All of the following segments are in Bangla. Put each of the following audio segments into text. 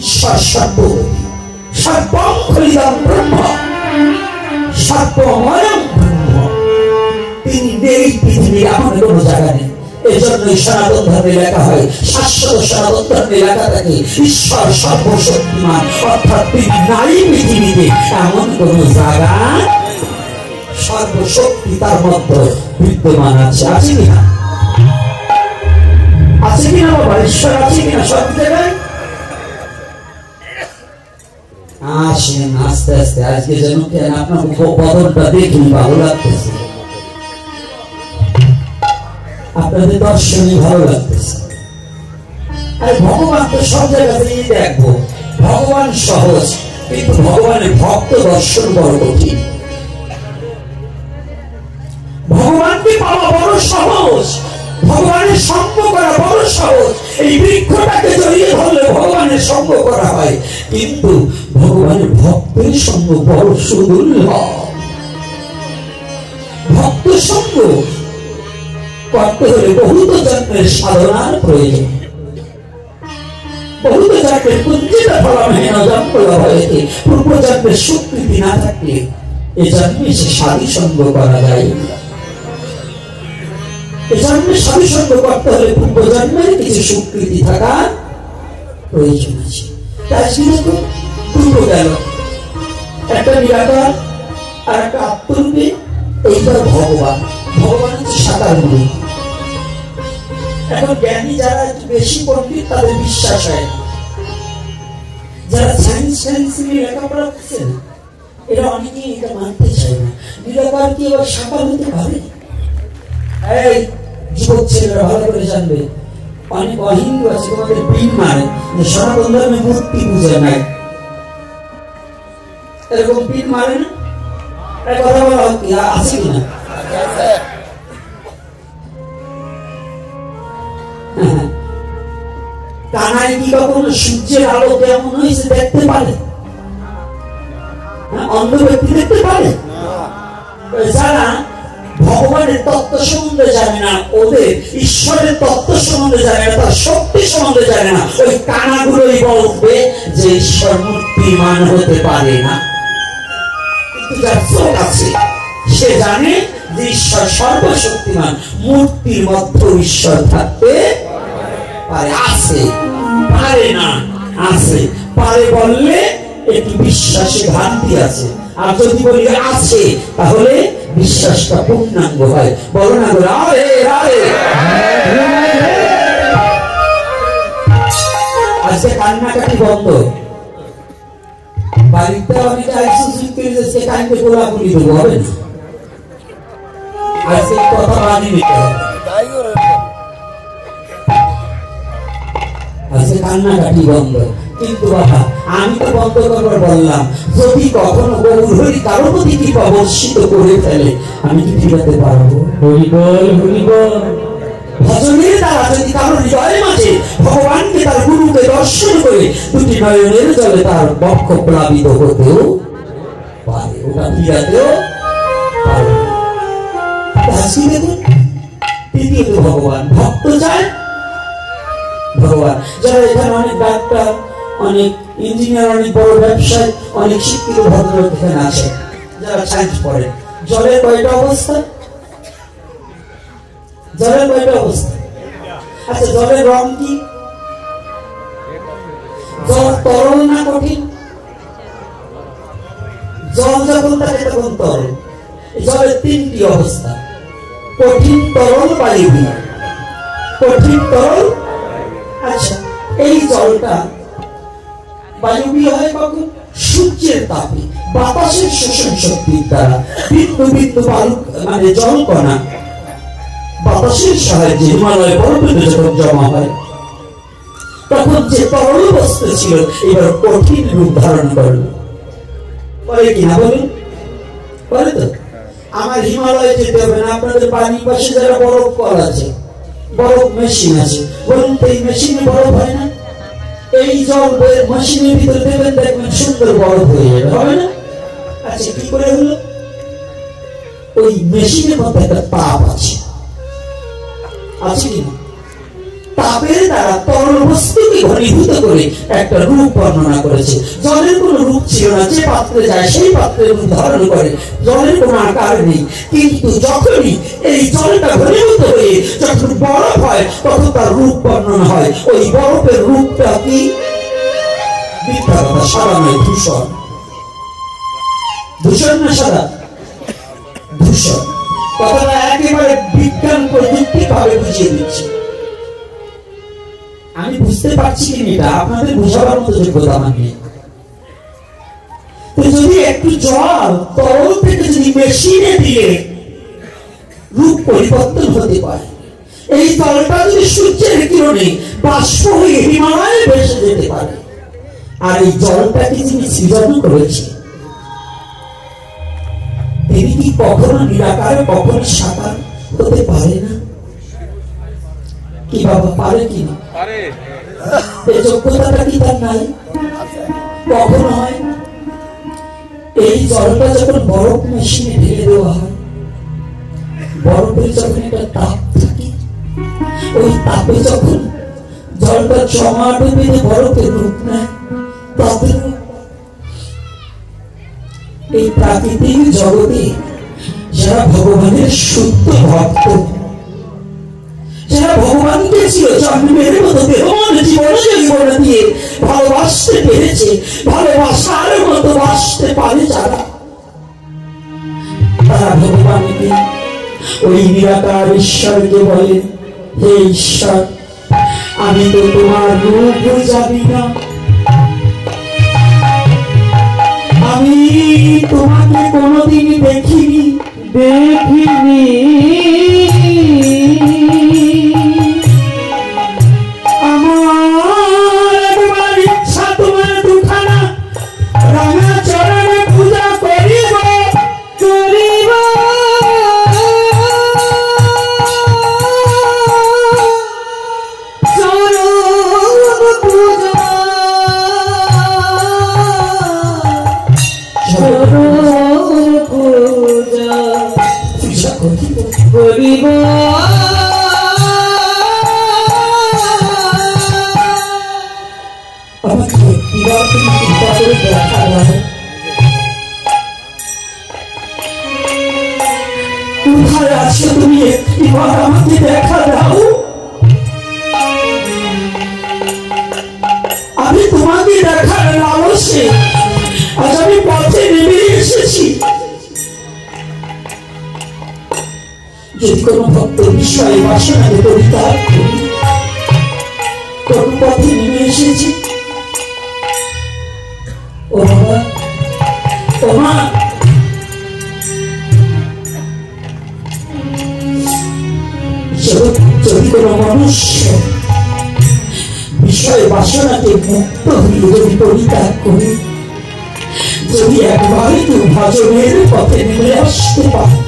ঈশ্বর সর্বব্যাপী, সর্বং খলিদং ব্রহ্ম, সর্বময়ং ব্রহ্ম। তিনি নেই পৃথিবীর এমন কোন জায়গা নেই। এই জন্যই সনাতন ধর্মে লেখা হয়, শাশ্বত সনাতন ধর্মে লেখা থাকে ঈশ্বর সর্বশক্তিমান, অর্থাৎ তিনি নাই পৃথিবীতে এমন কোন জায়গা, সর্বশক্তি তার মধ্যে বিদ্যমান আছে। আছে কিনা? আছে কিনা বাবা? ঈশ্বর আছে কিনা সব জায়গায়? আসেন আস্তে আস্তে, আজকে যেন কেন আপনার বদলটা দেখি ভালো লাগতেছে, আপনাদের দর্শনই ভালো লাগতেছে। আর ভগবান তো সব জায়গাতেই দেখবো, ভগবান সহজ, কিন্তু ভগবানের ভক্ত দর্শন বড় কঠিন। ভগবানকে পাওয়া বড় সহজ, ভগবানের সঙ্গ করা বড় সহজ। এই বৃক্ষটাকে জড়িয়ে ধরলে ভগবানের সঙ্গ করা হয়, কিন্তু ভগবানের ভক্তের সঙ্গ বড় সুদুর্লভ। ভক্ত সঙ্গ করতে হলে বহুত জন্মের সাধনার প্রয়োজন, বহুত জন্মের কুঞ্চিত ফলমহীন জন্ম হয়েছে। পূর্ব জন্মের স্বীকৃতি না থাকলে এ জন্মে সে সাধু সঙ্গ করা যায় না। এ জন্মে সাধু সঙ্গ করতে হলে পূর্ব জন্মের কিছু স্বীকৃতি থাকার প্রয়োজন আছে। তাই দেখো দুটো গেল, একটা নিরাকার আর একটা আত্মরূপে। এইবার ভগবান, ভগবান হচ্ছে সাকার মূল। এখন জ্ঞানী যারা একটু বেশি পণ্ডিত তাদের বিশ্বাস হয় না, যারা সায়েন্স নিয়ে লেখাপড়া করছেন এরা অনেকেই এটা মানতে চায় না। নিরাকার কি এবার সাকার হতে পারে? এই যুবক ছেলেরা ভালো করে জানবে, অনেক অহিন্দু আছে তোমাদের পিন মারে যে সনাতন ধর্মে মূর্তি পূজা নাই, এরকম পিন মারে না। কথা বলা আছে কিনা? কানায় কি কখনো সূর্যের আলো কেমন হয়েছে দেখতে পারে? অন্ধ ব্যক্তি দেখতে পারে? যারা ভগবানের তত্ত্ব সম্বন্ধে জানে না, ওদের ঈশ্বরের তত্ত্ব সম্বন্ধে জানে না, তার শক্তি সম্বন্ধে জানে না, ওই কানাগুলোই বলবে যে ঈশ্বর মূর্তিমান হতে পারে না। কিন্তু যার চোখ আছে সে জানে যে ঈশ্বর সর্বশক্তিমান, মূর্তির মধ্যে ঈশ্বর থাকতে পারে। আছে, পারে না, আছে। পারে বললে একটু বিশ্বাসে ঘাটতি আছে, আর যদি বলি আছে তাহলে বিশ্বাসটা পূর্ণাঙ্গ হয়। বলো না গো রাধে রাধে। আজকে কান্নাকাটি বন্ধ, বাড়িতে অনেকে আইসিসি কানকে গোলাগুলি দেবো, হবে না? আজকে কথা মানি নিতে হবে। আজকে কান্নাকাটি বন্ধ, কিন্তু বাবা আমি তো বন্ধ করবার বললাম, যদি কখনো গৌরহরি কারো প্রতি কৃপা বর্ষিত করে ফেলে আমি কি ফিরাতে পারবো? হরিবল হরিবল। ভজনের দ্বারা যদি কারো হৃদয়ের মাঝে ভগবানকে তার গুরুকে দর্শন করে দুটি নয়নের জলে তার বক্ষ প্লাবিত হতেও পারে, ওটা ফিরাতেও পারে। তৃতীয়ত ভগবান, ভক্ত চায় ভগবান। যারা এখানে অনেক ডাক্তার, অনেক ইঞ্জিনিয়ার, অনেক বড় ব্যবসায়ী, অনেক শিক্ষিত ভদ্রলোক এখানে আছে যারা সায়েন্স পড়ে। জলের কয়টা অবস্থা? জলের কয়টা অবস্থা? আচ্ছা, জলের রং কি? জল তরল না কঠিন? জল যখন থাকে তখন তরল। জলের তিনটি অবস্থা, কঠিন, তরল, বায়বীয়। কঠিন, তরল। আচ্ছা, এই জলটা বায়বীয় হয় কখন? সূর্যের তাপে, বাতাসের শোষণ শক্তির দ্বারা বিন্দু বিন্দু বালু মানে জল কণা বাতাসের সাহায্যে হিমালয় পর্বতে যখন জমা হয় তখন যে তরল বস্তু ছিল এবার কঠিন রূপ ধারণ করল। পরে কিনা বলুন? পরে তো আমার হিমালয়ে যেতে হবে না, আপনাদের বাড়ির পাশে যারা বরফ কল আছে, বরফ মেশিন আছে, বলুন তো এই মেশিনে বরফ হয় না? এই জল মেশিনের ভিতরে দেবেন, দেখবেন সুন্দর বরফ হয়ে যাবে, হবে না? আচ্ছা, কি করে হলো? ওই মেশিনের মধ্যে একটা তাপ আছে, আছে কিনা? তাপের দ্বারা তরল বস্তুকে ঘনীভূত করে একটা রূপ বর্ণনা করেছে। জলের কোন রূপ ছিল না, যে পাত্রে যায় সেই পাত্রের রূপ ধারণ করে, জলের কোন আকার নেই। কিন্তু যখনই এই জলটা ঘনীভূত হয়ে যখন বরফ হয় তখন তার রূপ বর্ণনা হয়। ওই বরফের রূপটা কি? সাদা নয়, ধূসর। ধূসর না সাদা? ধূসর। কথাটা একেবারে বিজ্ঞান প্রযুক্তি ভাবে বুঝিয়ে দিচ্ছে। আমি বুঝতে পারছি কিনা এটা আপনাদের বোঝাবার মতো যোগ্যতা আমার নেই। যদি একটু জল তরল থেকে যদি মেশিনে দিয়ে রূপ পরিবর্তন হতে পারে, এই জলটা যদি সূর্যের কিরণে বাষ্প হয়ে হিমালয়ে ভেসে যেতে পারে, আর এই জলটাকে যিনি সৃজন করেছে তিনি কি কখনো নিরাকার কখনো সাকার হতে পারে না? কি বাবা, পারে কি না? এই যোগ্যতাটা কি তার নাই? কখন হয়? এই জলটা যখন বরফ মেশিনে ঢেলে দেওয়া হয়, বরফের যখন একটা তাপ থাকে, ওই তাপে যখন জলটা জমাট বেঁধে বরফের রূপ নেয়, তাদের এই প্রাকৃতিক জগতে যারা ভগবানের শুদ্ধ ভক্ত, যারা ভগবানকে ছিল জন্মের মতো দেহমান জীবন দিয়ে ভালোবাসতে পেরেছে, ভালোবাসার মতো বাসতে পারে যারা, তারা ভগবানকে ওই নিরাকার ঈশ্বরকে বলে, হে ঈশ্বর, আমি তো তোমার রূপ জানি না, আমি তোমাকে কোনোদিন দেখিনি, আমার একবার ইচ্ছা তোমার দুখানা রাঙা চরণে পূজা করিব, করিব আমাকে এবার তুমি চিন্তা করে দেখা দাও, কোথায় আছো তুমি? এবার আমাকে দেখা দাও, আমি তোমাকে দেখার লালসে আজ আমি পথে নেমে এসেছি। যদি কোনো ভক্ত বিষয়ে বাসনাকে পরিত্যাগ করি, কোন পথে নেমে এসেছি। ও বাবা, ও মা, যদি কোনো মনুষ্য বিষয় বাসনাকে মুক্ত হয়ে যদি পরিত্যাগ করি, যদি একবার কেউ ভজনের পথে নেমে আসতে পারে,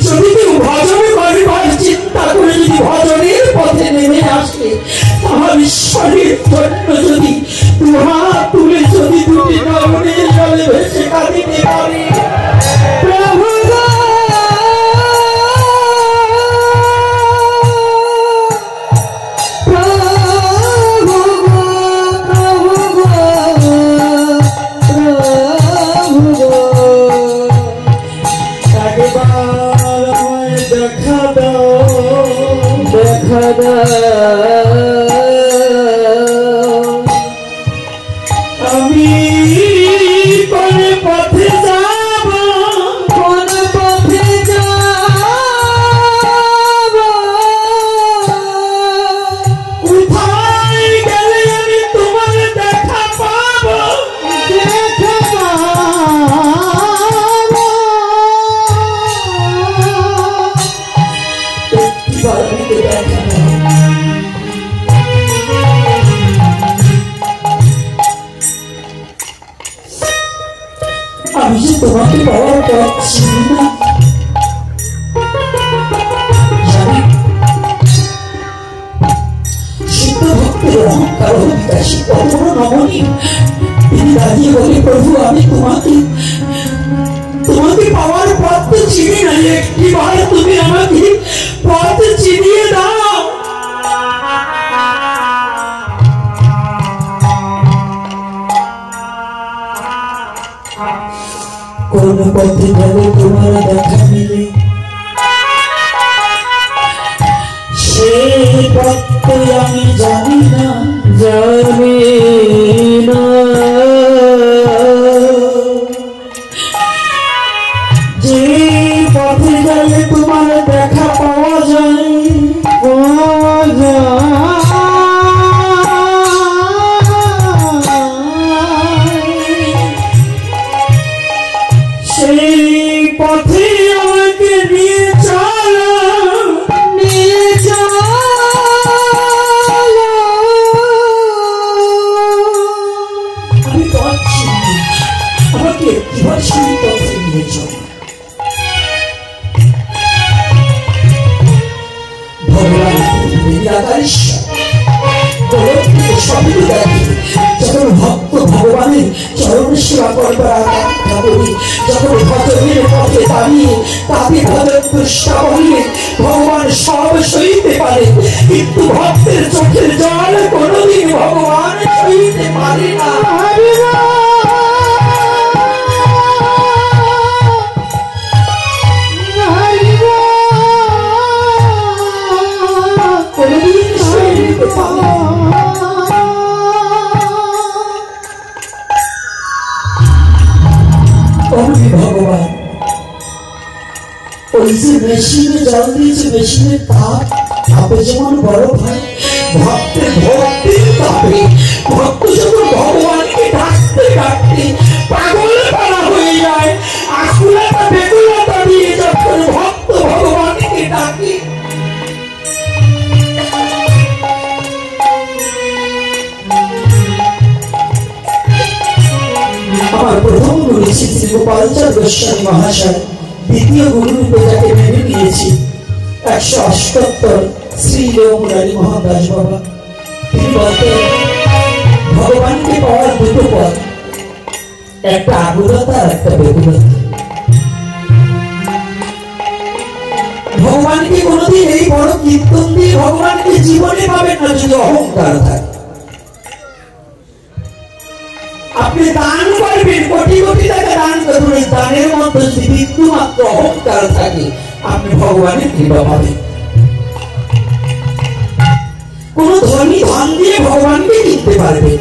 যদি কেউ ভজন করিবার চিন্তা করে যদি ভজনের পথে নেমে আসে, আমার ঈশ্বরের জন্য যদি দুহাত তুলে যদি দুটি নয়নের জলে ভেসে কাঁদিতে পারে, প্রভু আমি কোন পথে যাব, কোন পথে যাব, কোথায় গেলে আমি তোমার দেখা পাব, দেখা পাব, একবার আমাকে দেখা দাও। আমি যে তোমাকে পাওয়ার পাচ্ছি না, জানি শুদ্ধ ভক্তের অহংকার বিকাশী কখনো নমনী, তিনি দাঁড়িয়ে বলে, প্রভু আমি তোমাকে পাওয়ার পথ তো চিনি না, একটিবার তুমি আমাকে পথ চিনিয়ে দাও। কোন পথে গেলে তোমার দেখা মিলে সেই পথ আমি জানি না যে পথে গেলে তোমার দেখা পাওয়া যায় সেই পথে আমাকে নিয়ে চলো আমি পাচ্ছি আমাকে কিভাবে সেই পথে নিয়ে চলো ভগবান যখন ভক্ত ভগবানের চরণ সেবা করবার আকাঙ্ক্ষা করি, যখন ভজনের পথে দাঁড়িয়ে তাকে ভজন কৃষ্ণা বলিয়ে ভগবান সব সইতে পারে, কিন্তু ভক্তের চোখের জল কোনদিন ভগবান সইতে পারে না। ভগবান ওই যে মেশিনে জল দিয়েছে, মেশিনের তাপ তাপে যেমন বড় হয়, ভক্তের ভক্তির তাপে ভক্ত যখন ভগবানকে ডাকতে ডাকতে পাগল পাড়া হয়ে যায়, আকুলতা বেকুলতা দিয়ে যখন ভক্ত ভগবানকে ডাকে, আমার প্রথম গুরু শ্রী গোপালচাঁদ গোস্বামী মহাশয়, দ্বিতীয় গুরুরূপে যাকে মেনে নিয়েছি 178 শ্রী মুরারি মহাদাস বাবা, তিনি বলতেন ভগবানকে পাওয়ার দুটো পথ, একটা আগুলতা আর একটা বেগুলতা। ভগবানকে কোনোদিন এই বড় কীর্তন দিয়ে ভগবানকে জীবনে পাবেন না যদি অহংকার থাকে। আপনি দান করবেন, কোটি কোটি টাকা দান করবেন, এই দানের মধ্যে যদি বিন্দু মাত্র অহংকার থাকে আপনি ভগবানের কৃপা পাবেন। কোন ধনী ধন দিয়ে ভগবানকে কিনতে পারবে,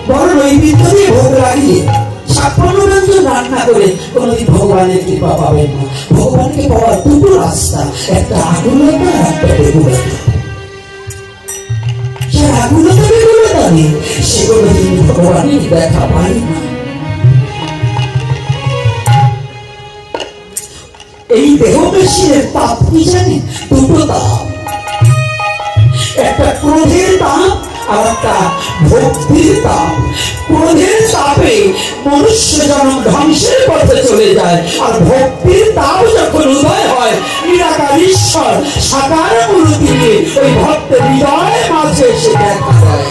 বড় নৈবেদ্য দিয়ে ভোগ লাগিয়ে 56 ব্যঞ্জন রান্না করে কোনদিন ভগবানের কৃপা পাবেন না। ভগবানকে পাওয়ার দুটো রাস্তা, একটা আগুলতা আর একটা বেগুলতা। সেগুলো তিনি ভগবানের দেখা পাই না। এই দেহ মেশিনের তাপ কি জানেন? দুটো তাপ, একটা ক্রোধের তাপ আর একটা ভক্তির তাপ। ক্রোধের তাপে মনুষ্য জন্ম ধ্বংসের পথে চলে যায়, আর ভক্তির তাপ যখন উদয় হয় নিরাকার ঈশ্বর সাকার মূর্তিকে ওই ভক্তের হৃদয় মাঝে এসে দেখা দেয়।